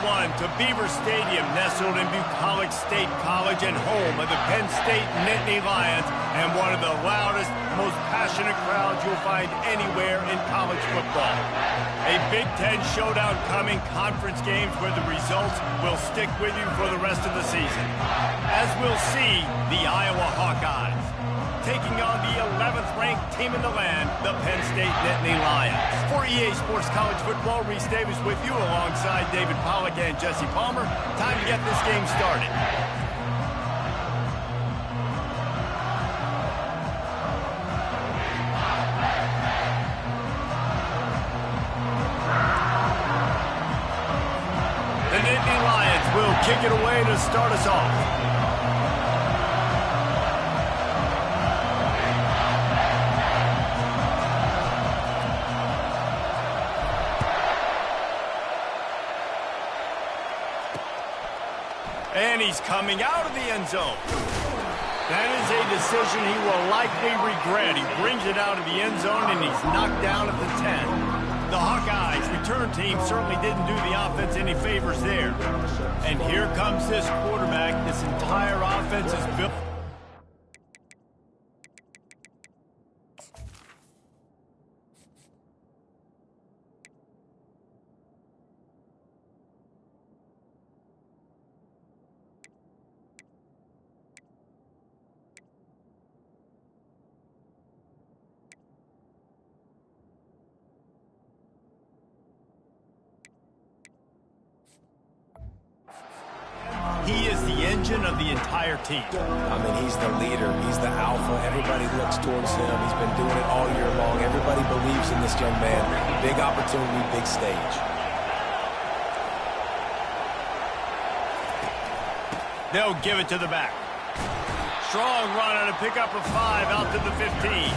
one to Beaver Stadium, nestled in Bucolic State College and home of the Penn State Nittany Lions, and one of the loudest, most passionate crowds you'll find anywhere in college football. A Big Ten showdown coming, conference games where the results will stick with you for the rest of the season. As we'll see, the Iowa Hawkeyes taking on the 11th ranked team in the land, the Penn State Nittany Lions. For EA Sports College Football, Reese Davis with you alongside David Pollack and Jesse Palmer. Time to get this game started. The Nittany Lions will kick it away to start us off. And he's coming out of the end zone. That is a decision he will likely regret. He brings it out of the end zone, and he's knocked down at the 10. The Hawkeyes return team certainly didn't do the offense any favors there. And here comes this quarterback. This entire offense is built. He is the engine of the entire team. I mean, he's the leader. He's the alpha. Everybody looks towards him. He's been doing it all year long. Everybody believes in this young man. Big opportunity, big stage. They'll give it to the back. Strong run on a pickup of 5 out to the 15.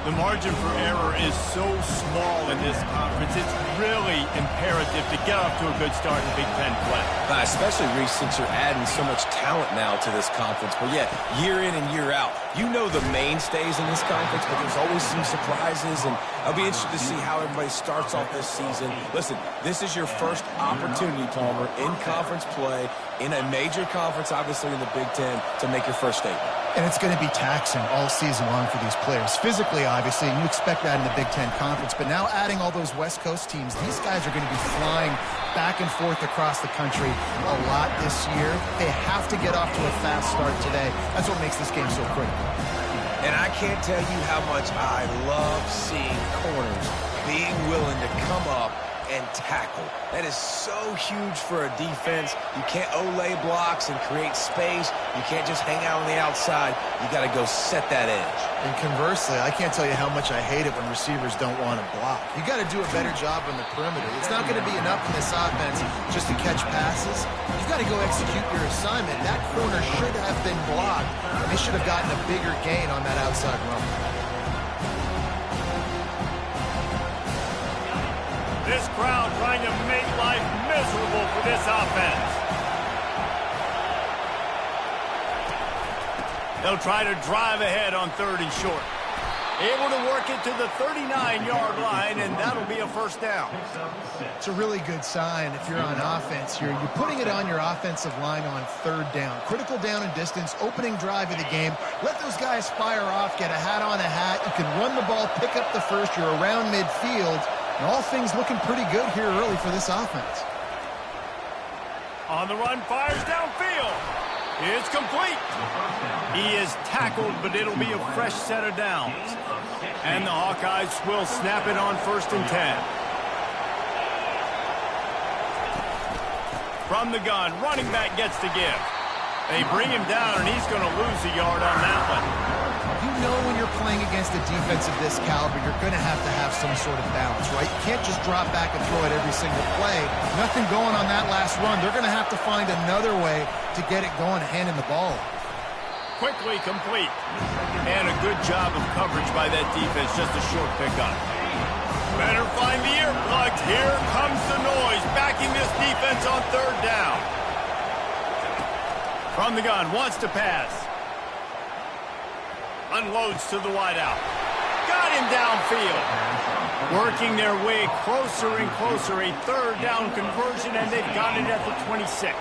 The margin for error is so small in this conference. It's really imperative to get off to a good start in Big Ten play. Especially, Reese, since you're adding so much talent now to this conference. But yeah, year in and year out, you know the mainstays in this conference, but there's always some surprises, and I'll be interested to see how everybody starts off this season. Listen, this is your first opportunity, Palmer, in conference play, in a major conference, obviously in the Big Ten, to make your first statement. And it's going to be taxing all season long for these players. Physically, obviously, and you expect that in the Big Ten Conference. But now adding all those West Coast teams, these guys are going to be flying back and forth across the country a lot this year. They have to get off to a fast start today. That's what makes this game so critical. And I can't tell you how much I love seeing corners being willing to come up and tackle. That is so huge for a defense. You can't olay blocks and create space. You can't just hang out on the outside. You got to go set that edge. And conversely, I can't tell you how much I hate it when receivers don't want to block. You got to do a better job on the perimeter. It's not going to be enough in this offense just to catch passes. You got to go execute your assignment. That corner should have been blocked, and they should have gotten a bigger gain on that outside run. This crowd trying to make life miserable for this offense. They'll try to drive ahead on 3rd and short. Able to work it to the 39-yard line, and that'll be a first down. It's a really good sign if you're on offense. You're putting it on your offensive line on 3rd down. Critical down and distance, opening drive of the game. Let those guys fire off, get a hat on a hat. You can run the ball, pick up the first. You're around midfield. And all things looking pretty good here early for this offense. On the run, fires downfield. It's complete. He is tackled, but it'll be a fresh set of downs. And the Hawkeyes will snap it on 1st and 10. From the gun, running back gets the give. They bring him down, and he's going to lose a yard on that one. You know when you're playing against a defense of this caliber, you're going to have some sort of balance, right? You can't just drop back and throw it every single play. Nothing going on that last run. They're going to have to find another way to get it going, handing the ball. Quickly complete. And a good job of coverage by that defense. Just a short pickup. Better find the earplugs. Here comes the noise, backing this defense on 3rd down. From the gun, wants to pass. Unloads to the wideout. got him downfield. Working their way closer and closer, a third down conversion, and they've got it at the 26.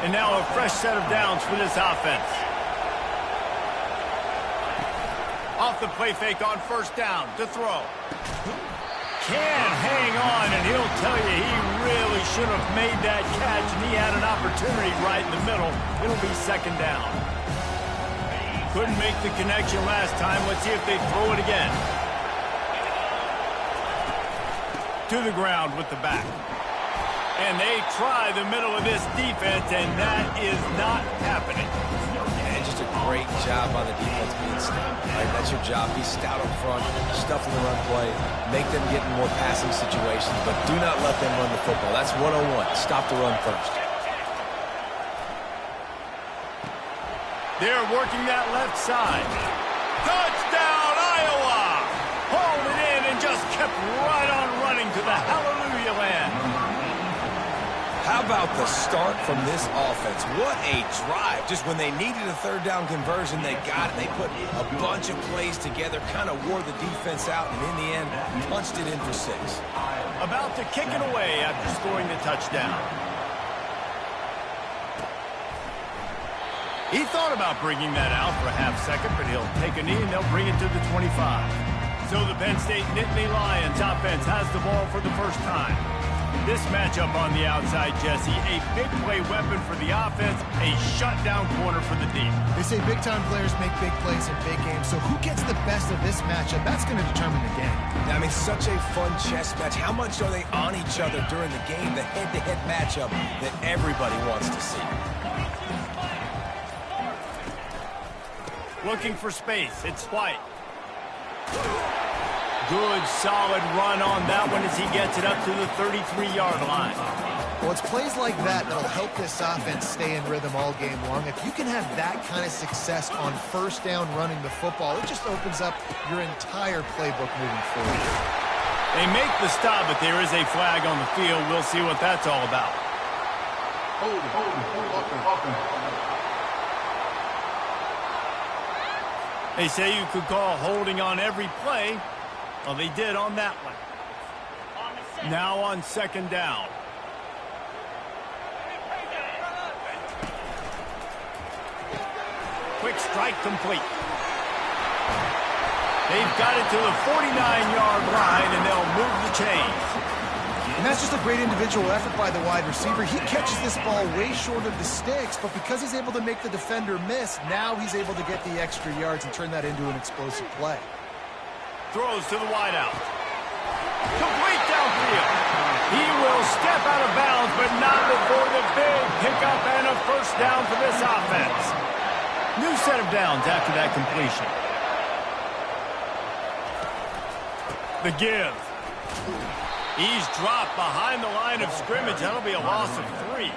And now a fresh set of downs for this offense. Off the play fake on first down to throw. Can hang on, and he'll tell you he really should have made that catch, and he had an opportunity right in the middle. It'll be second down. Couldn't make the connection last time. Let's see if they throw it again. To the ground with the back. And they try the middle of this defense, and that is not happening. And just a great job on the defense being stout. Right? That's your job. Be stout up front, stuff in the run play, make them get in more passing situations, but do not let them run the football. That's 101. Stop the run first. They're working that left side. Touchdown, Iowa! Hauled it in and just kept right on running to the hallelujah land. How about the start from this offense? What a drive. Just when they needed a third down conversion, they got it. They put a bunch of plays together, kind of wore the defense out, and in the end, punched it in for 6. About to kick it away after scoring the touchdown. He thought about bringing that out for a half second, but he'll take a knee and they'll bring it to the 25. So the Penn State Nittany Lions offense has the ball for the first time. This matchup on the outside, Jesse, a big play weapon for the offense, a shutdown corner for the D. They say big-time players make big plays in big games, so who gets the best of this matchup? That's going to determine the game. I mean, such a fun chess match. How much are they on each other during the game, the head-to-head matchup that everybody wants to see? Looking for space. It's White. Good, solid run on that one as he gets it up to the 33-yard line. Well, it's plays like that that'll help this offense stay in rhythm all game long. If you can have that kind of success on first down running the football, it just opens up your entire playbook moving forward. They make the stop, but there is a flag on the field. We'll see what that's all about. Hold up. They say you could call holding on every play. Well, they did on that one. Now on second down. Quick strike complete. They've got it to the 49-yard line, and they'll move the chains. And that's just a great individual effort by the wide receiver. He catches this ball way short of the sticks, but because he's able to make the defender miss, now he's able to get the extra yards and turn that into an explosive play. Throws to the wideout. Complete downfield. He will step out of bounds, but not before the big pickup and a first down for this offense. New set of downs after that completion. The give. He's dropped behind the line of scrimmage. That'll be a loss of 3.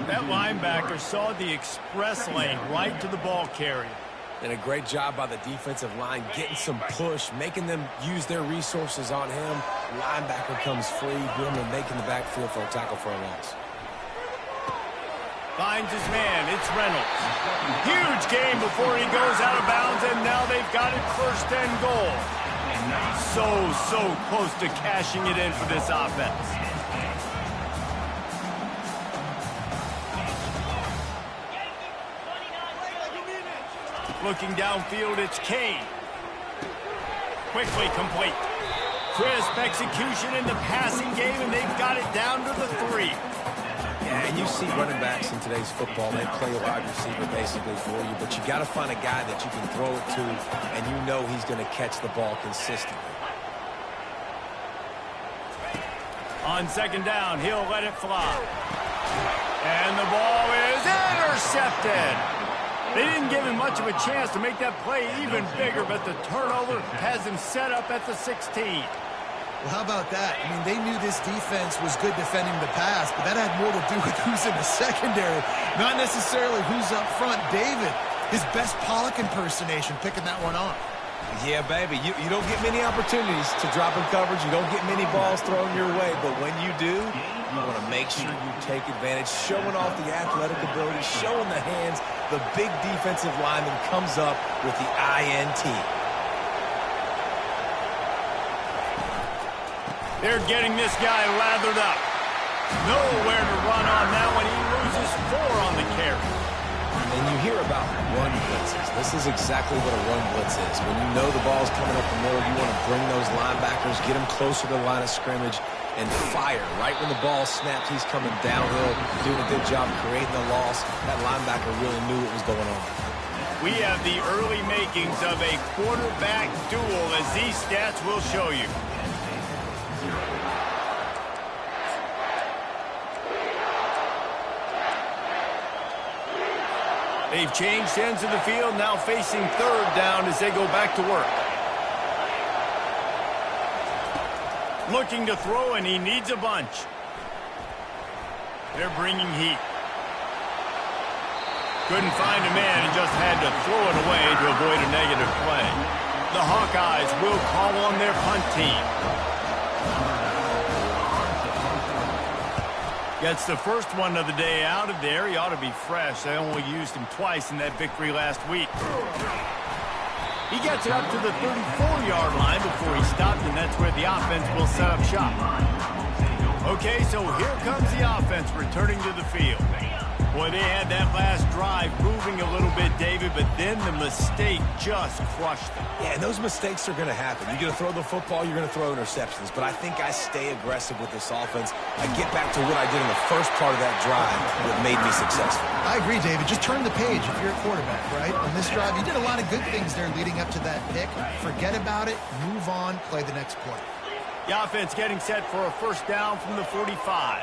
That linebacker saw the express lane right to the ball carrier. And a great job by the defensive line, getting some push, making them use their resources on him. Linebacker comes free, Boomer making the backfield for a tackle for a loss. Finds his man, it's Reynolds. Huge game before he goes out of bounds, and now they've got it first and goal. So close to cashing it in for this offense. Looking downfield, it's Kane. Quickly complete. Crisp execution in the passing game, and they've got it down to the 3. Yeah, and you see running backs in today's football, they play a wide receiver basically for you, but you got to find a guy that you can throw it to, and you know he's going to catch the ball consistently. On second down, he'll let it fly. And the ball is intercepted. They didn't give him much of a chance to make that play even bigger, but the turnover has him set up at the 16. Well, how about that? I mean, they knew this defense was good defending the pass, but that had more to do with who's in the secondary, not necessarily who's up front. David, his best Pollock impersonation, picking that one off. Yeah, baby, you don't get many opportunities to drop in coverage. You don't get many balls thrown your way, but when you do, you want to make sure you take advantage, showing off the athletic ability, showing the hands. The big defensive lineman comes up with the INT. They're getting this guy lathered up. Nowhere to run on that one. He loses 4 on the carry. And you hear about run blitzes. This is exactly what a run blitz is. When you know the ball's coming up the middle, you want to bring those linebackers, get them closer to the line of scrimmage, and fire. Right when the ball snaps, he's coming downhill, doing a good job creating the loss. That linebacker really knew what was going on. We have the early makings of a quarterback duel, as these stats will show you. They've changed ends of the field, now facing 3rd down as they go back to work. Looking to throw, and he needs a bunch. They're bringing heat. Couldn't find a man and just had to throw it away to avoid a negative play. The Hawkeyes will call on their punt team. Gets the first one of the day out of there. He ought to be fresh. They only used him twice in that victory last week. He gets it up to the 34-yard line before he stopped, and that's where the offense will set up shop. Okay, so here comes the offense returning to the field. Boy, they had that last drive moving a little bit, David, but then the mistake just crushed them. Yeah, and those mistakes are going to happen. You're going to throw the football, you're going to throw interceptions. But I think I stay aggressive with this offense. I get back to what I did in the first part of that drive that made me successful. I agree, David. Just turn the page if you're a quarterback, right? On this drive, you did a lot of good things there leading up to that pick. Forget about it, move on, play the next play. The offense getting set for a first down from the 45.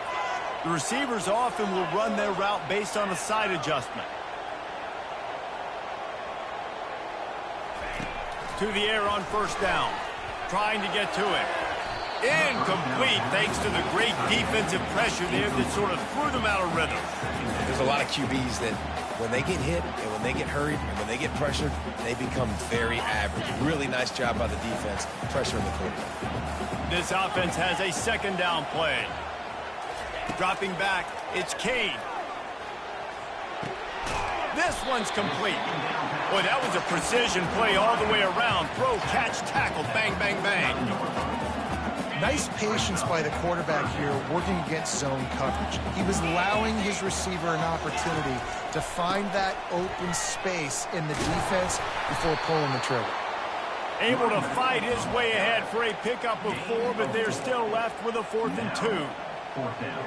The receivers often will run their route based on a side adjustment. To the air on first down. Trying to get to it. Incomplete thanks to the great defensive pressure there that sort of threw them out of rhythm. There's a lot of QBs that when they get hit and when they get hurried and when they get pressured, they become very average. Really nice job by the defense pressuring the quarterback. This offense has a second down play. Dropping back, it's Kane. This one's complete. Boy, that was a precision play all the way around. Throw, catch, tackle, bang, bang, bang. Nice patience by the quarterback here working against zone coverage. He was allowing his receiver an opportunity to find that open space in the defense before pulling the trigger. Able to fight his way ahead for a pickup of 4, but they're still left with a 4th and 2. 4th down.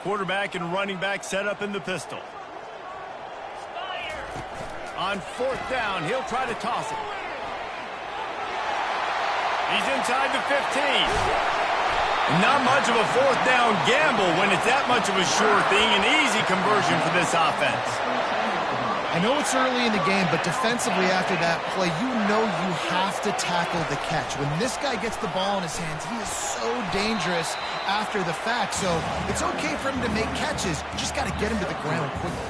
Quarterback and running back set up in the pistol. On 4th down, he'll try to toss it. He's inside the 15. Not much of a 4th down gamble when it's that much of a sure thing. An easy conversion for this offense. I know it's early in the game, but defensively after that play, you know you have to tackle the catch. When this guy gets the ball in his hands, he is so dangerous after the fact. So it's okay for him to make catches. You just got to get him to the ground quickly.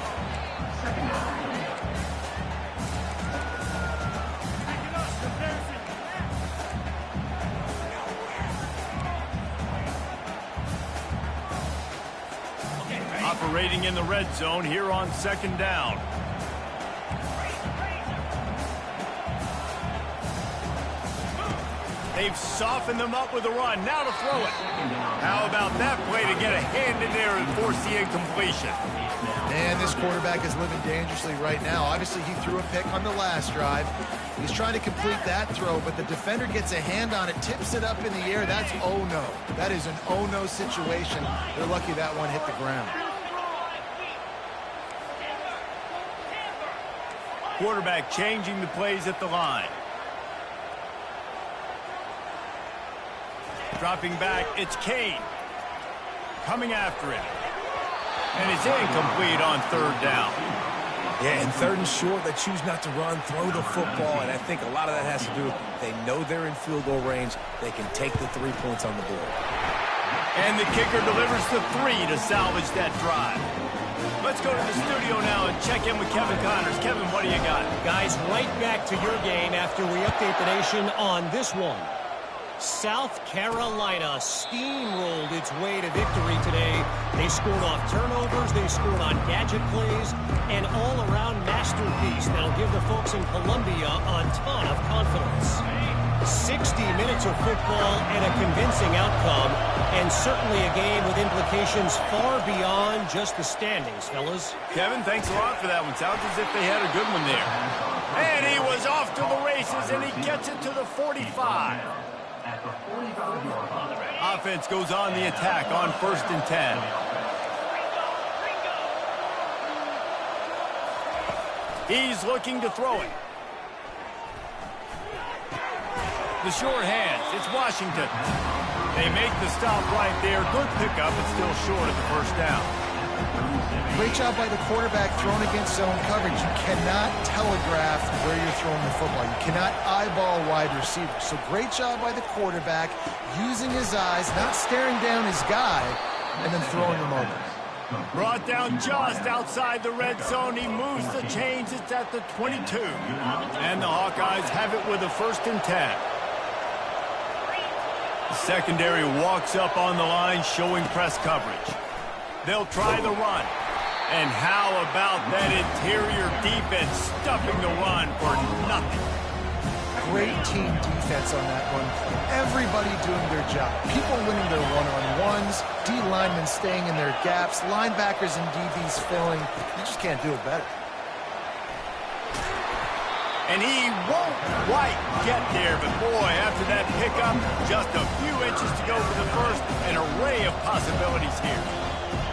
Operating in the red zone here on 2nd down. They've softened them up with a run. Now to throw it. How about that play to get a hand in there and force the incompletion? And this quarterback is living dangerously right now. Obviously, he threw a pick on the last drive. He's trying to complete that throw, but the defender gets a hand on it, tips it up in the air. That's oh-no. That is an oh-no situation. They're lucky that one hit the ground. Quarterback changing the plays at the line. Dropping back, it's Kane. Coming after it. And it's incomplete on 3rd down. Yeah, and 3rd and short, they choose not to run, throw the football, and I think a lot of that has to do with they know they're in field goal range. They can take the 3 points on the board. And the kicker delivers the 3 to salvage that drive. Let's go to the studio now and check in with Kevin Connors. Kevin, what do you got? Guys, right back to your game after we update the nation on this one. South Carolina steamrolled its way to victory today. They scored off turnovers, they scored on gadget plays, an all-around masterpiece that'll give the folks in Columbia a ton of confidence. 60 minutes of football and a convincing outcome, and certainly a game with implications far beyond just the standings, fellas. Kevin, thanks a lot for that one. Sounds as if they had a good one there. And he was off to the races, and he gets it to the 45. Offense goes on the attack on 1st and 10. He's looking to throw it. The short hands. It's Washington. They make the stop right there. Good pickup, but still short of the first down. Great job by the quarterback throwing against zone coverage. You cannot telegraph where you're throwing the football. You cannot eyeball wide receivers. So great job by the quarterback using his eyes, not staring down his guy, and then throwing him over. Brought down just outside the red zone. He moves the chains. It's at the 22. And the Hawkeyes have it with a 1st and 10. The secondary walks up on the line, showing press coverage. They'll try the run. And how about that interior defense stuffing the run for nothing? Great team defense on that run play. Everybody doing their job. People winning their one-on-ones, D linemen staying in their gaps, linebackers and DBs filling. You just can't do it better. And he won't quite get there, but boy, after that pickup, just a few inches to go for the first. An array of possibilities here.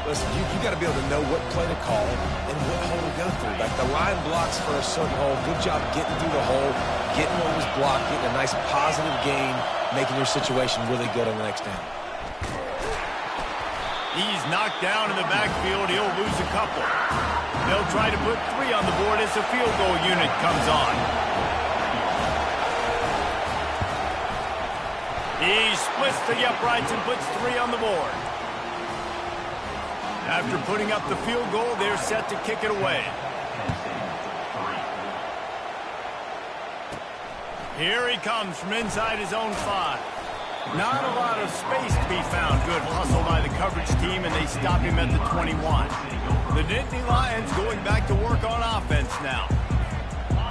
Listen, you got to be able to know what play to call and what hole to go through. Like the line blocks for a certain hole. Good job getting through the hole, getting what was blocked, getting a nice positive gain, making your situation really good on the next down. He's knocked down in the backfield. He'll lose a couple. They'll try to put 3 on the board as the field goal unit comes on. He splits the uprights and puts 3 on the board. After putting up the field goal, they're set to kick it away. Here he comes from inside his own 5. Not a lot of space to be found. Good hustle by the coverage team, and they stop him at the 21. The Nittany Lions going back to work on offense now.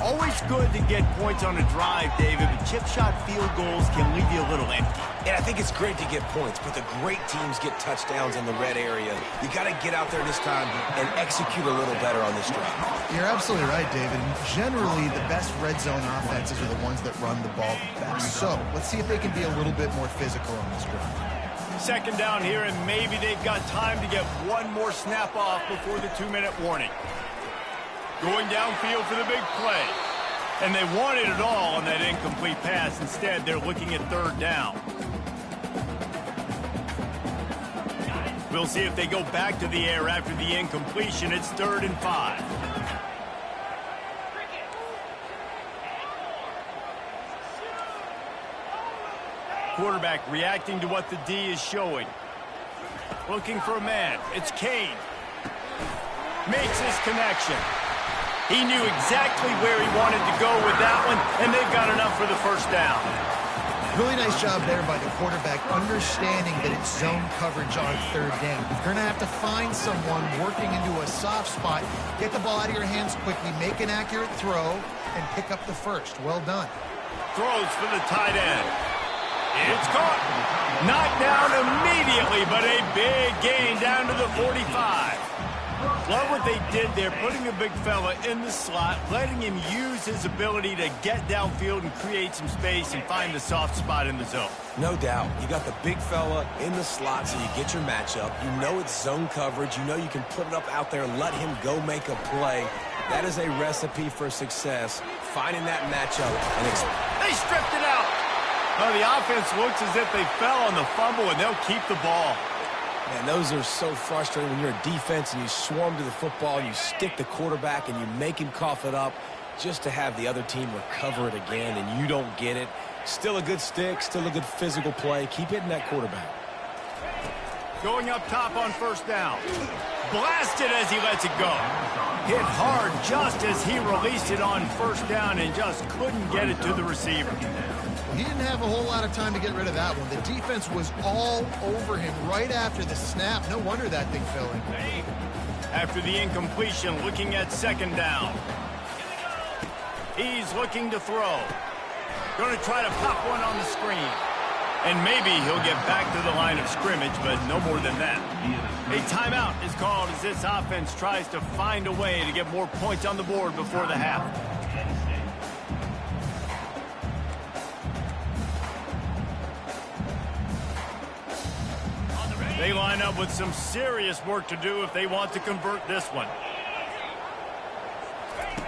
Always good to get points on a drive, David, but chip shot field goals can leave you a little empty. And I think it's great to get points, but the great teams get touchdowns in the red area. You got to get out there this time and execute a little better on this drive. You're absolutely right, David. Generally, the best red zone offenses are the ones that run the ball the best. So let's see if they can be a little bit more physical on this drive. 2nd down here, and maybe they've got time to get one more snap off before the 2-minute warning. Going downfield for the big play. And they wanted it all on that incomplete pass. Instead, they're looking at 3rd down. We'll see if they go back to the air after the incompletion. It's 3rd and 5. Quarterback reacting to what the D is showing. Looking for a man. It's Kane. Makes his connection. He knew exactly where he wanted to go with that one, and they've got enough for the 1st down. Really nice job there by the quarterback, understanding that it's zone coverage on 3rd down. You're going to have to find someone working into a soft spot, get the ball out of your hands quickly, make an accurate throw, and pick up the first. Well done. Throws for the tight end. It's caught. Knocked down immediately, but a big gain down to the 45. Love what they did there, putting the big fella in the slot, letting him use his ability to get downfield and create some space and find the soft spot in the zone. No doubt. You got the big fella in the slot so you get your matchup. You know it's zone coverage. You know you can put it up out there, let him go make a play. That is a recipe for success, finding that matchup. And they stripped it out. Well, the offense looks as if they fell on the fumble, and they'll keep the ball. Man, those are so frustrating when you're a defense and you swarm to the football, and you stick the quarterback and you make him cough it up just to have the other team recover it again, and you don't get it. Still a good stick, still a good physical play. Keep hitting that quarterback. Going up top on first down. Blasted as he lets it go. Hit hard just as he released it on first down and just couldn't get it to the receiver. He didn't have a whole lot of time to get rid of that one. The defense was all over him right after the snap. No wonder that thing fell in. After the incompletion, looking at second down. He's looking to throw. Going to try to pop one on the screen. And maybe he'll get back to the line of scrimmage, but no more than that. A timeout is called as this offense tries to find a way to get more points on the board before the half. They line up with some serious work to do if they want to convert this one.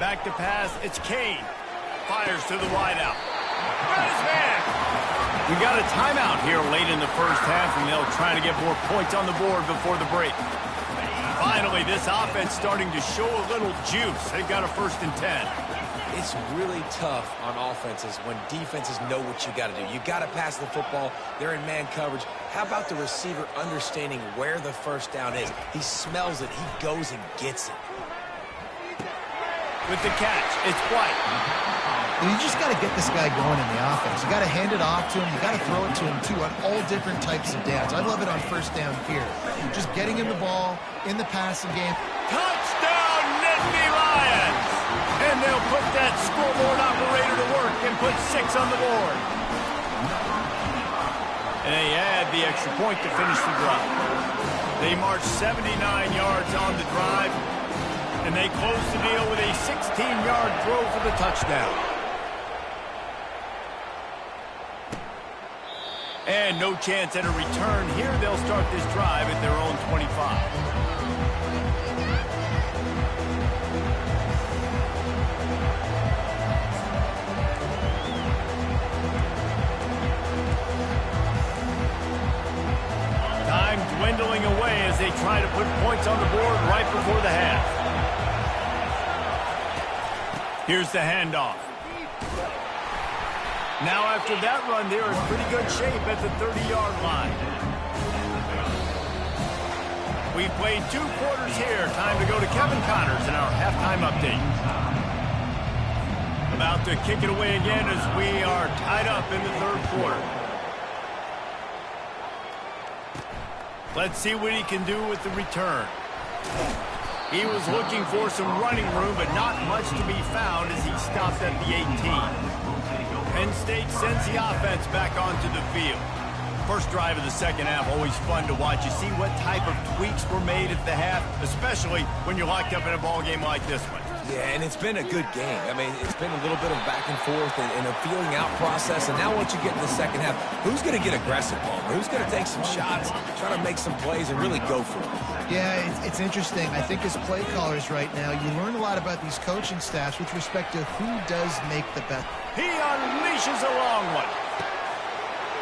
Back to pass, it's Kane. Fires to the wideout. Got his man. We got a timeout here late in the first half, and they'll try to get more points on the board before the break. Finally, this offense starting to show a little juice. They've got a 1st and 10. It's really tough on offenses when defenses know what you got to do. You got to pass the football. They're in man coverage. How about the receiver understanding where the first down is? He smells it. He goes and gets it. With the catch, it's White. You just got to get this guy going in the offense. You got to hand it off to him. You got to throw it to him, too, on all different types of downs. I love it on first down here. Just getting him the ball in the passing game. Touchdown, Nittany Lions! And they'll put that scoreboard operator to work and put 6 on the board. And they add the extra point to finish the drive. They march 79 yards on the drive, and they close the deal with a 16-yard throw for the touchdown. And no chance at a return here. They'll start this drive at their own 25. Dwindling away as they try to put points on the board right before the half. Here's the handoff. Now after that run, they're in pretty good shape at the 30-yard line. We've played 2 quarters here. Time to go to Kevin Connors in our halftime update. About to kick it away again as we are tied up in the 3rd quarter. Let's see what he can do with the return. He was looking for some running room, but not much to be found as he stopped at the 18. Penn State sends the offense back onto the field. First drive of the second half, always fun to watch. You see what type of tweaks were made at the half, especially when you're locked up in a ball game like this one. Yeah, and it's been a good game. I mean, it's been a little bit of back and forth and a feeling out process. And now once you get in the second half, who's going to get aggressive, Paul? Who's going to take some shots, try to make some plays, and really go for it? Yeah, it's interesting. I think as play callers right now, you learn a lot about these coaching staffs with respect to who does make the best. He unleashes a long one.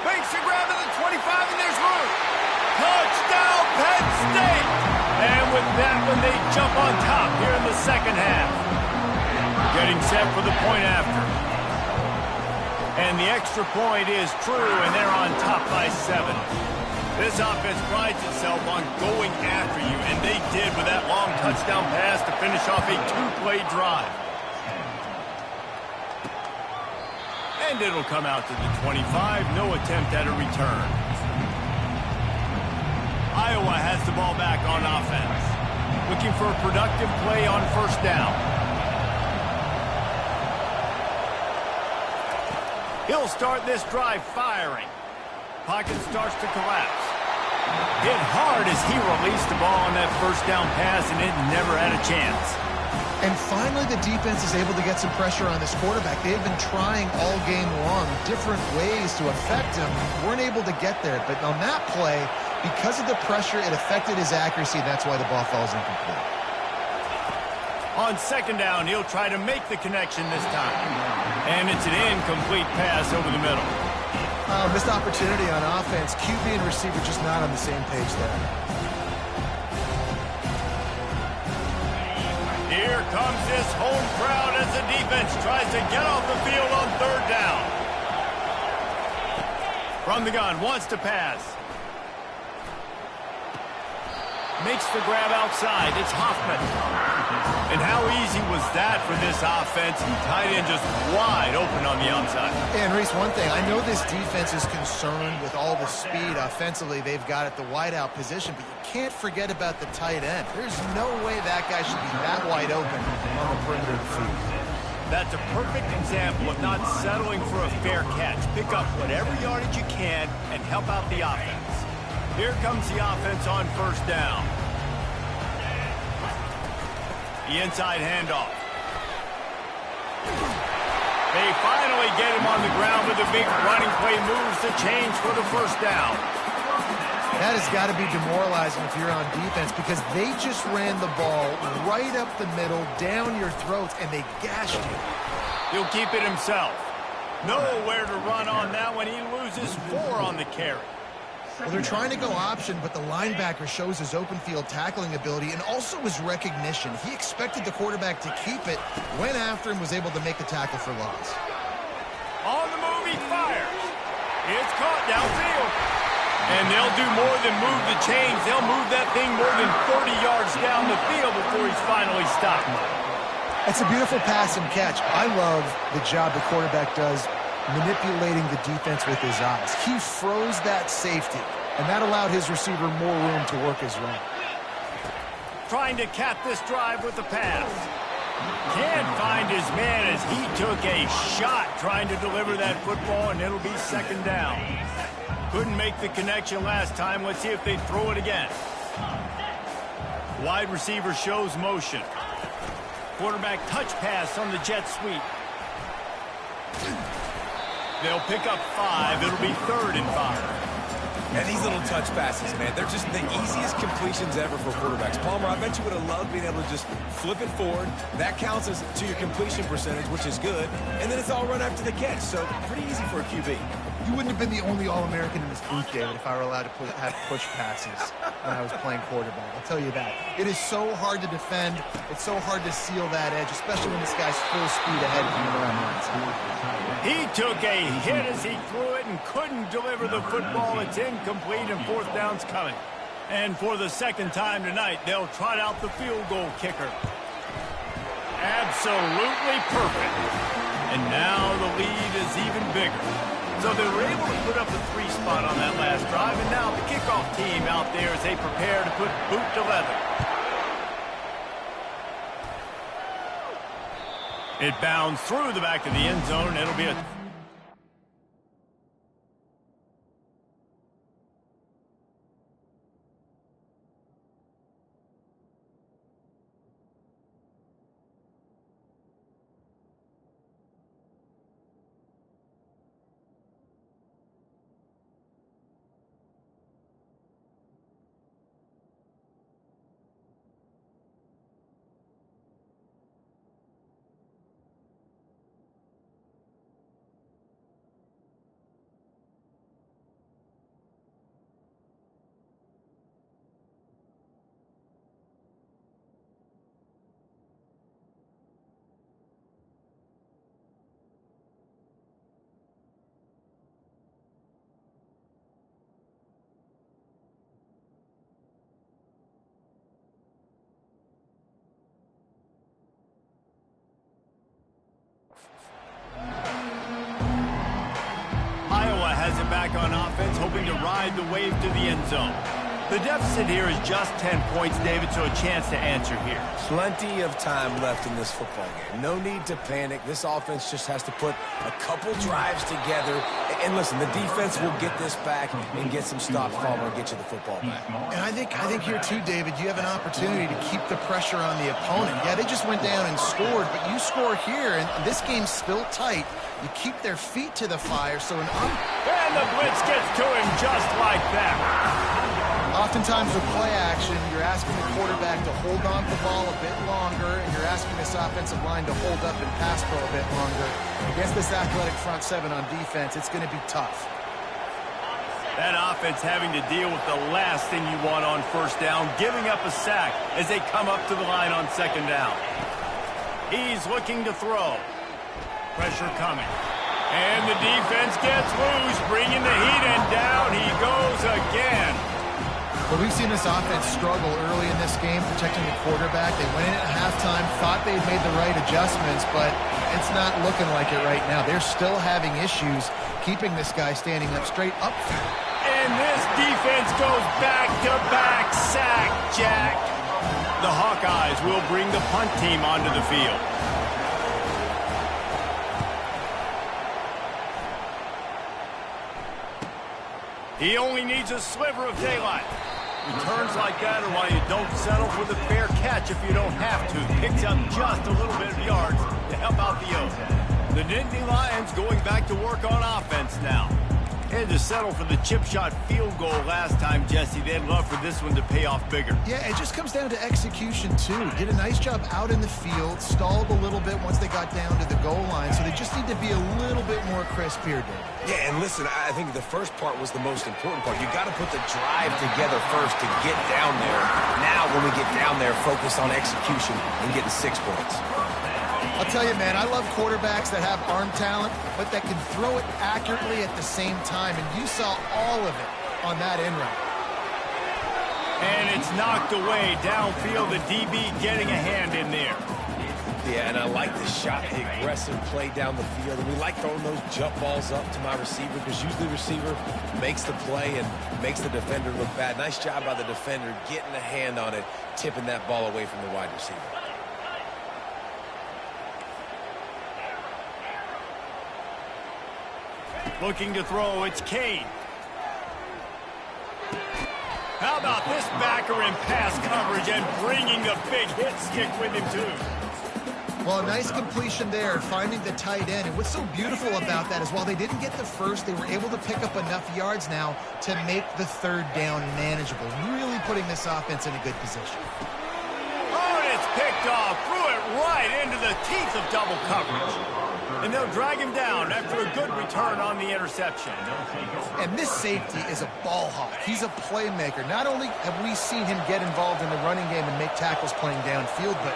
Makes a grab at the 25, and there's room. Touchdown, Penn State! And with that one, they jump on top here in the second half. Getting set for the point after. And the extra point is true, and they're on top by 7. This offense prides itself on going after you, and they did with that long touchdown pass to finish off a 2-play drive. And it'll come out to the 25. No attempt at a return. Iowa has the ball back on offense. Looking for a productive play on first down. He'll start this drive firing. Pocket starts to collapse. Hit hard as he released the ball on that first down pass, and it never had a chance. And finally, the defense is able to get some pressure on this quarterback. They have been trying all game long different ways to affect him. Weren't able to get there. But on that play, because of the pressure, it affected his accuracy. That's why the ball falls incomplete. On second down, he'll try to make the connection this time. And it's an incomplete pass over the middle. Missed opportunity on offense. QB and receiver just not on the same page there. Here comes this home crowd as the defense tries to get off the field on third down. From the gun, wants to pass. Makes the grab outside. It's Hoffman. And how easy was that for this offense? Tight end just wide open on the outside. And Reese, one thing, I know this defense is concerned with all the speed offensively they've got at the wideout position, but you can't forget about the tight end. There's no way that guy should be that wide open on the perimeter of the field. That's a perfect example of not settling for a fair catch. Pick up whatever yardage you can and help out the offense. Here comes the offense on first down. The inside handoff. They finally get him on the ground with a big running play, moves the chains for the first down. That has got to be demoralizing if you're on defense because they just ran the ball right up the middle, down your throats, and they gashed you. He'll keep it himself. Nowhere to run on that one. He loses 4 on the carry. Well, they're trying to go option, but the linebacker shows his open field tackling ability and also his recognition. He expected the quarterback to keep it, went after him, was able to make the tackle for loss. On the move, he fires. It's caught downfield. And they'll do more than move the chains. They'll move that thing more than 30 yards down the field before he's finally stopped. It's a beautiful pass and catch. I love the job the quarterback does manipulating the defense with his eyes. He froze that safety, and that allowed his receiver more room to work his route. Trying to cap this drive with the pass. Can't find his man as he took a shot trying to deliver that football, and it'll be second down. Couldn't make the connection last time. Let's see if they throw it again. Wide receiver shows motion. Quarterback touch pass on the jet sweep. They'll pick up 5. It'll be 3rd and 5. And these little touch passes, man, they're just the easiest completions ever for quarterbacks. Palmer, I bet you would have loved being able to just flip it forward. That counts as to your completion percentage, which is good. And then it's all run after the catch, so pretty easy for a QB. You wouldn't have been the only All-American in this booth, David, if I were allowed to have push passes when I was playing quarterback. I'll tell you that. It is so hard to defend. It's so hard to seal that edge, especially when this guy's full speed ahead coming around the outside. He took a hit as he threw it and couldn't deliver the football. It's incomplete and 4th down's coming. And for the second time tonight, they'll trot out the field goal kicker. Absolutely perfect. And now the lead is even bigger. So they were able to put up a 3 spot on that last drive, and now the kickoff team out there as they prepare to put boot to leather. It bounds through the back of the end zone, and it'll be a... back on offense, hoping to ride the wave to the end zone. The deficit here is just 10 points, David, so a chance to answer here. Plenty of time left in this football game. No need to panic. This offense just has to put a couple drives together. And listen, the defense will get this back and get some stops, Palmer, and get you the football back. And I think here too, David, you have an opportunity to keep the pressure on the opponent. Yeah, they just went down and scored, but you score here, and this game's still tight. You keep their feet to the fire, so and the blitz gets to him just like that. Oftentimes with play action, you're asking the quarterback to hold on to the ball a bit longer, and you're asking this offensive line to hold up and pass pro a bit longer. Against this athletic front seven on defense, it's going to be tough. That offense having to deal with the last thing you want on first down, giving up a sack as they come up to the line on second down. He's looking to throw. Pressure coming. And the defense gets loose, bringing the heat, and down he goes again. But we've seen this offense struggle early in this game, protecting the quarterback. They went in at halftime, thought they'd made the right adjustments, but it's not looking like it right now. They're still having issues keeping this guy standing up straight up. And this defense goes back-to-back sack, Jack. The Hawkeyes will bring the punt team onto the field. He only needs a sliver of daylight. Returns like that are why you don't settle for the fair catch if you don't have to. Picks up just a little bit of yards to help out the O's. The Nittany Lions going back to work on offense now. Had to settle for the chip shot field goal last time, Jesse. They'd love for this one to pay off bigger. Yeah, it just comes down to execution, too. Did a nice job out in the field, stalled a little bit once they got down to the goal line, so they just need to be a little bit more crisp here, Dave. Yeah, and listen, I think the first part was the most important part. You got to put the drive together first to get down there. Now, when we get down there, focus on execution and getting 6 points. I'll tell you, man, I love quarterbacks that have arm talent, but that can throw it accurately at the same time, and you saw all of it on that end route. And it's knocked away downfield, the DB getting a hand in there. Yeah, and I like the shot, the aggressive play down the field. And we like throwing those jump balls up to my receiver because usually the receiver makes the play and makes the defender look bad. Nice job by the defender getting a hand on it, tipping that ball away from the wide receiver. Looking to throw, it's Kane. How about this backer in pass coverage and bringing the big hit stick with him, too? Well, a nice completion there, finding the tight end. And what's so beautiful about that is while they didn't get the first, they were able to pick up enough yards now to make the third down manageable, really putting this offense in a good position. Oh, and it's picked off, threw it right into the teeth of double coverage. And they'll drag him down after a good return on the interception. And this safety is a ball hawk. He's a playmaker. Not only have we seen him get involved in the running game and make tackles playing downfield, but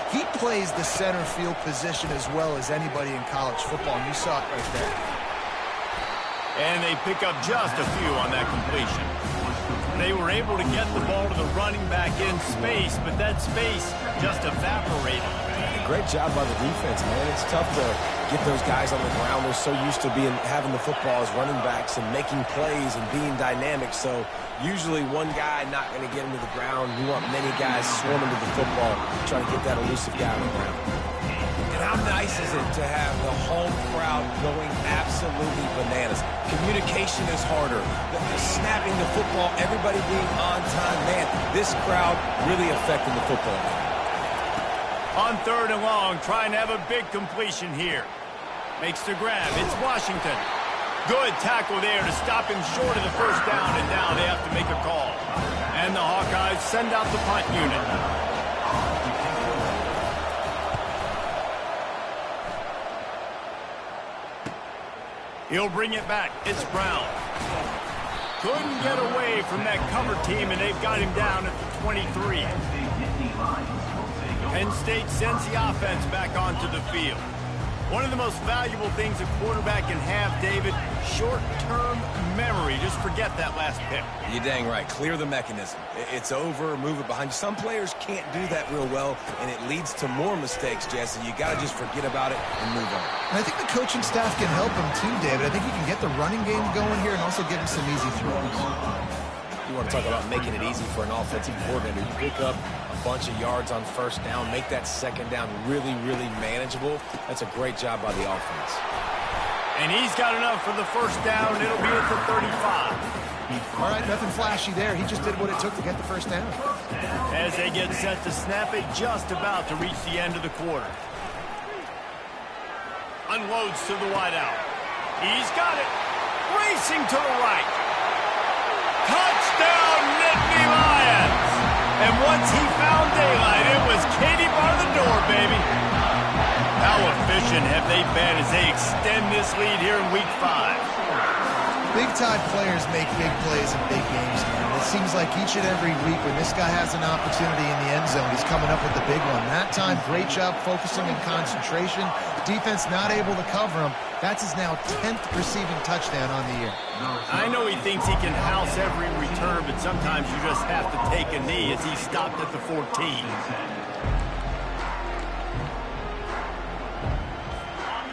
he plays the center field position as well as anybody in college football, and you saw it right there. And they pick up just a few on that completion. They were able to get the ball to the running back in space, but that space just evaporated. Great job by the defense, man. It's tough to get those guys on the ground. They're so used to having the football as running backs and making plays and being dynamic. So usually one guy not going to get him to the ground. You want many guys swarming to the football, trying to get that elusive guy on the ground. And how nice is it to have the home crowd going absolutely bananas? Communication is harder. The snapping the football, everybody being on time. Man, this crowd really affecting the football game. On 3rd and long, trying to have a big completion here. Makes the grab. It's Washington. Good tackle there to stop him short of the first down, and now they have to make a call. And the Hawkeyes send out the punt unit. He'll bring it back. It's Brown. Couldn't get away from that cover team, and they've got him down at the 23. Penn State sends the offense back onto the field. One of the most valuable things a quarterback can have, David, short-term memory. Just forget that last pick. You're dang right. Clear the mechanism. It's over, move it behind you. Some players can't do that real well, and it leads to more mistakes, Jesse. You got to just forget about it and move on. And I think the coaching staff can help him too, David. I think he can get the running game going here and also give him some easy throws. You want to talk about making it easy for an offensive coordinator. You pick up a bunch of yards on first down, make that second down really, really manageable. That's a great job by the offense. And he's got enough for the first down. It'll be at the 35. All right, nothing flashy there. He just did what it took to get the first down. As they get set to snap it, just about to reach the end of the quarter. Unloads to the wideout. He's got it. Racing to the right. Touchdown, Nittany Lions! And once he found daylight, it was Katie bar the door, baby. How efficient have they been as they extend this lead here in Week 5? Big-time players make big plays in big games, man. It seems like each and every week when this guy has an opportunity in the end zone, he's coming up with the big one. That time, great job focusing and concentration. Defense not able to cover him. That's his now 10th receiving touchdown on the year. I know he thinks he can house every return, but sometimes you just have to take a knee as he stopped at the 14.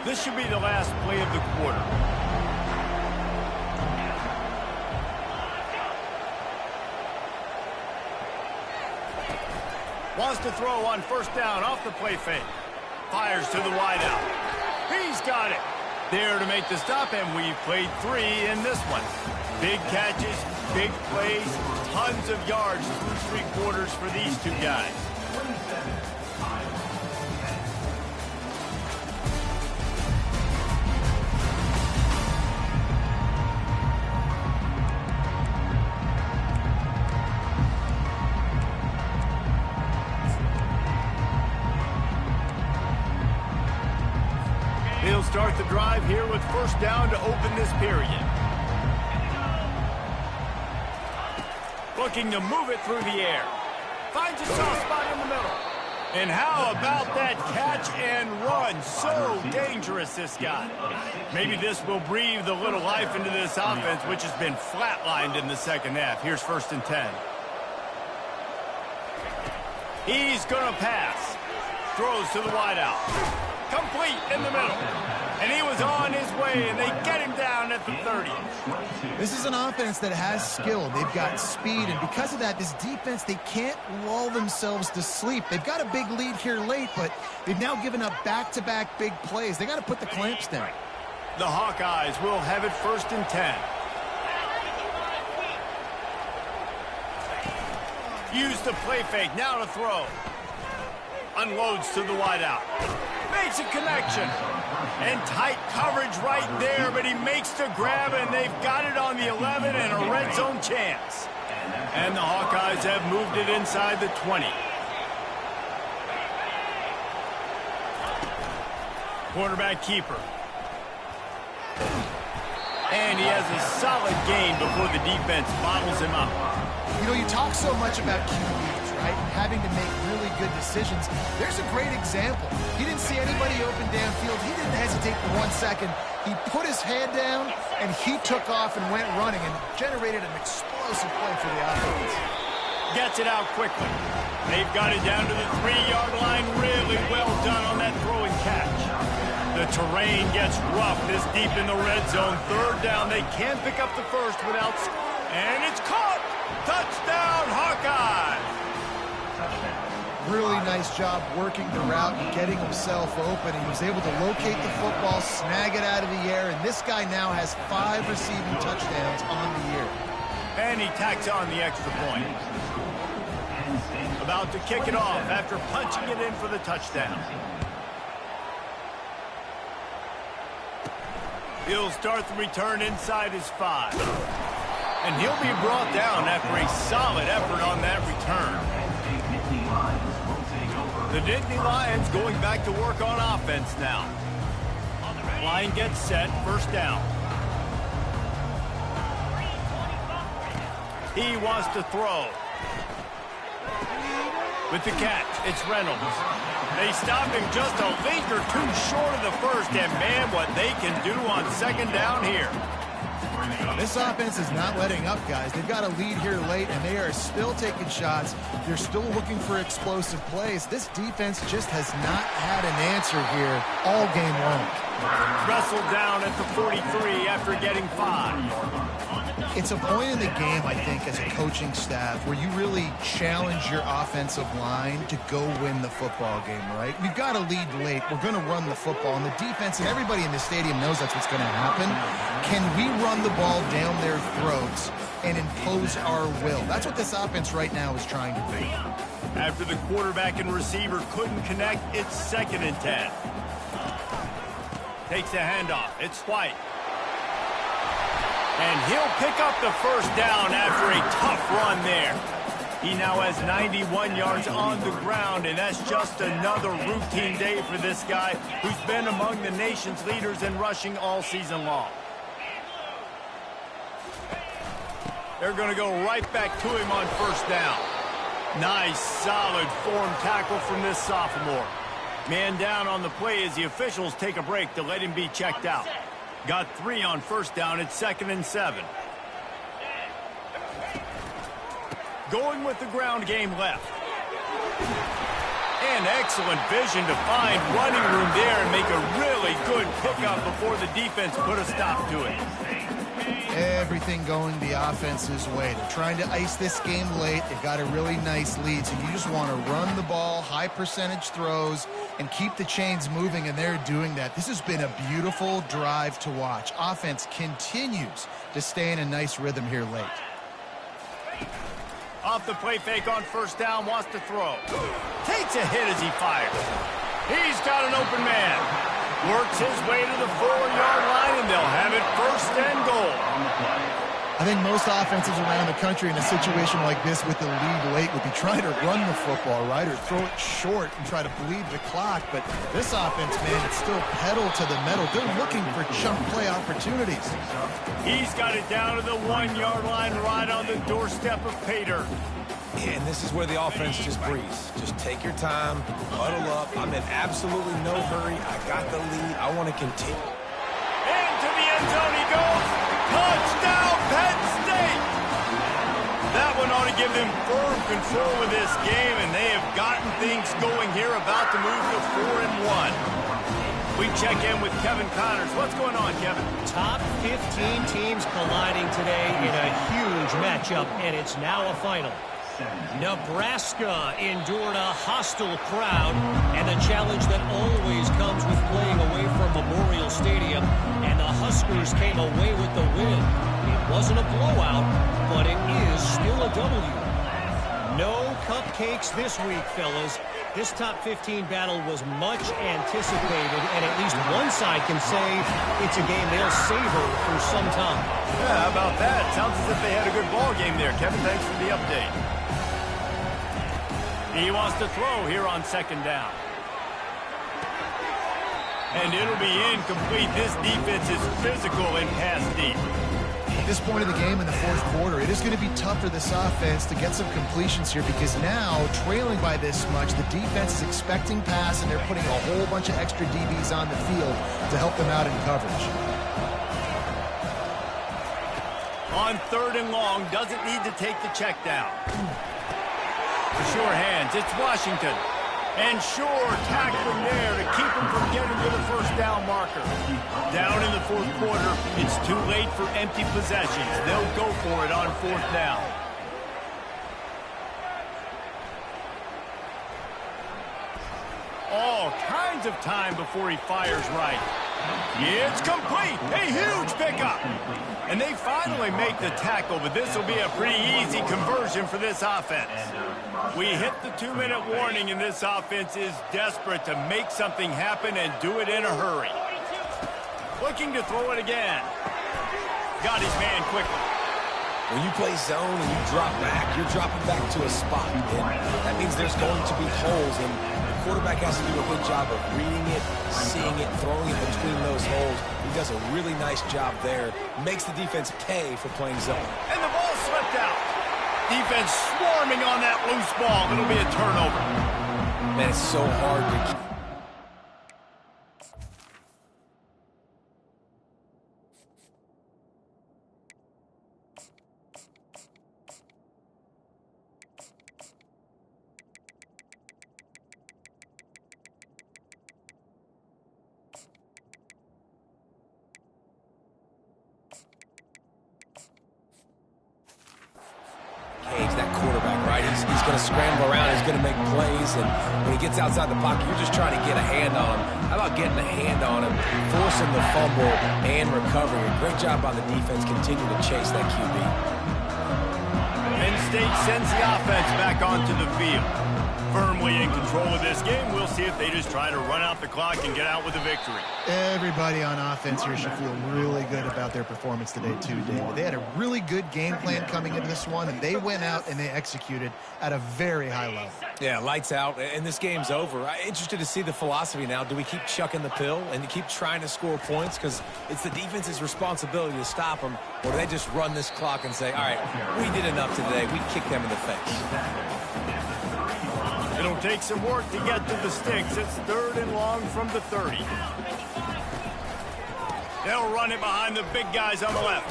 This should be the last play of the quarter. Wants to throw on first down off the play fake. Fires to the wideout. He's got it. There to make the stop, and we've played 3 in this one. Big catches, big plays, tons of yards through 3 quarters for these two guys. He'll start the drive here with first down to open this period. Looking to move it through the air. Finds a soft spot in the middle. And how about that catch and run? So dangerous, this guy. Maybe this will breathe a little life into this offense, which has been flatlined in the second half. Here's first and 10. He's going to pass. Throws to the wideout. Complete in the middle. And he was on his way, and they get him down at the 30. This is an offense that has skill. They've got speed, and because of that, this defense, they can't lull themselves to sleep. They've got a big lead here late, but they've now given up back-to-back big plays. They got to put the clamps down. The Hawkeyes will have it first and 10. Use the play fake, now to throw. Unloads to the wideout. Makes a connection. And tight coverage right there, but he makes the grab, and they've got it on the 11 and a red zone chance. And the Hawkeyes have moved it inside the 20. Quarterback keeper. And he has a solid gain before the defense bottles him up. You know, you talk so much about QBs, right? Having to make really good decisions. There's a great example. He didn't see anybody open downfield. He didn't hesitate for 1 second. He put his head down, and he took off and went running and generated an explosive play for the offense. Gets it out quickly. They've got it down to the 3-yard line. Really well done on that throw and catch. The terrain gets rough this deep in the red zone. Third down. They can't pick up the first without... And it's caught! Touchdown, Hawkeye! Really nice job working the route and getting himself open. He was able to locate the football, snag it out of the air, and this guy now has 5 receiving touchdowns on the year. And he tacks on the extra point. About to kick it off after punching it in for the touchdown. He'll start the return inside his 5. And he'll be brought down after a solid effort on that return. The Nittany Lions going back to work on offense now. Line gets set, first down. He wants to throw. With the catch, it's Reynolds. They stop him just a link or two short of the first, and man, what they can do on second down here. This offense is not letting up, guys. They've got a lead here late, and they are still taking shots. They're still looking for explosive plays. This defense just has not had an answer here all game long. Wrestled down at the 43 after getting 5. It's a point in the game, I think, as a coaching staff where you really challenge your offensive line to go win the football game, right? We've got a lead late. We're going to run the football, and the defense and everybody in the stadium knows that's what's going to happen. Can we run the ball down their throats and impose our will? That's what this offense right now is trying to do. After the quarterback and receiver couldn't connect, it's second and 10. Takes a handoff. It's White. And he'll pick up the first down after a tough run there. He now has 91 yards on the ground, and that's just another routine day for this guy who's been among the nation's leaders in rushing all season long. They're going to go right back to him on first down. Nice, solid form tackle from this sophomore. Man down on the play as the officials take a break to let him be checked out. Got 3 on first down. It's 2nd and 7. Going with the ground game left. And excellent vision to find running room there and make a really good pickup before the defense put a stop to it. Everything going the offense's way. They're trying to ice this game late. They've got a really nice lead, so you just want to run the ball, high percentage throws, and keep the chains moving, and they're doing that. This has been a beautiful drive to watch. Offense continues to stay in a nice rhythm here late. Off the play fake on first down, wants to throw. Takes a hit as he fires. He's got an open man. Works his way to the 4-yard line, and they'll have it 1st and goal. I think most offenses around the country in a situation like this with the lead late would be trying to run the football, right, or throw it short and try to bleed the clock. But this offense, man, it's still pedal to the metal. They're looking for chunk play opportunities. He's got it down to the 1-yard line right on the doorstep of Pater. And this is where the offense just breathes. Just take your time, huddle up. I'm in absolutely no hurry. I got the lead. I want to continue. Into the end zone he goes. Touchdown, Penn State! That one ought to give them firm control of this game, and they have gotten things going here, about to move to 4-1. We check in with Kevin Connors. What's going on, Kevin? Top 15 teams colliding today in a huge matchup, and it's now a final. Nebraska endured a hostile crowd and the challenge that always comes with playing away from Memorial Stadium, and the Huskers came away with the win. It wasn't a blowout, but it is still a W. No cupcakes this week, fellas. This top 15 battle was much anticipated, and at least one side can say it's a game they'll savor for some time. Yeah, how about that? Sounds as if they had a good ball game there. Kevin, thanks for the update. He wants to throw here on 2nd down. And it'll be incomplete. This defense is physical and pass deep. At this point of the game in the 4th quarter, it is going to be tough for this offense to get some completions here, because now, trailing by this much, the defense is expecting pass, and they're putting a whole bunch of extra DBs on the field to help them out in coverage. On 3rd and long, doesn't need to take the check down. Sure hands, it's Washington. And Shore tacked from there to keep him from getting to the 1st down marker. Down in the 4th quarter, it's too late for empty possessions. They'll go for it on 4th down. All kinds of time before he fires right. It's complete. A huge pickup. And they finally make the tackle, but this will be a pretty easy conversion for this offense. We hit the 2-minute warning, and this offense is desperate to make something happen and do it in a hurry. Looking to throw it again. Got his man quickly. When you play zone and you drop back, you're dropping back to a spot. And that means there's going to be holes, and the quarterback has to do a good job of reading it, seeing it, throwing it between those holes. He does a really nice job there. Makes the defense pay for playing zone. And the ball slipped out. Defense swarming on that loose ball. It'll be a turnover. Man, it's so hard to keep. That quarterback, right? He's going to scramble around. He's going to make plays, and when he gets outside the pocket, you're just trying to get a hand on him. How about getting a hand on him, forcing the fumble, and recovering? A great job by the defense. Continue to chase that QB. Penn State sends the offense back onto the field. Firmly in control of this game. We'll see if they just try to run out the clock and get out with a victory. Everybody on offense here should feel really good about their performance today, too, David. They had a really good game plan coming into this one, and they went out and they executed at a very high level. Yeah, lights out, and this game's over. I'm interested to see the philosophy now. Do we keep chucking the pill and keep trying to score points because it's the defense's responsibility to stop them, or do they just run this clock and say, all right, we did enough today. We kicked them in the face. It'll take some work to get to the sticks. It's 3rd and long from the 30. They'll run it behind the big guys on the left.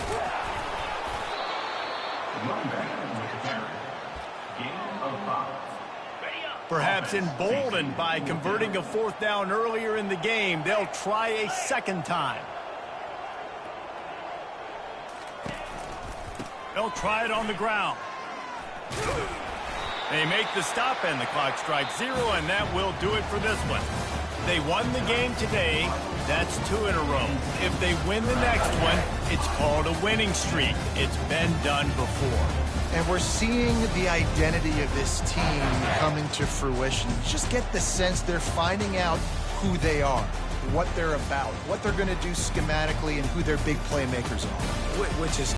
Perhaps emboldened by converting a 4th down earlier in the game, they'll try a second time. They'll try it on the ground. They make the stop, and the clock strikes 0, and that will do it for this one. They won the game today. That's 2 in a row. If they win the next one, it's called a winning streak. It's been done before. And we're seeing the identity of this team coming to fruition. You just get the sense they're finding out who they are, what they're about, what they're going to do schematically, and who their big playmakers are. Which is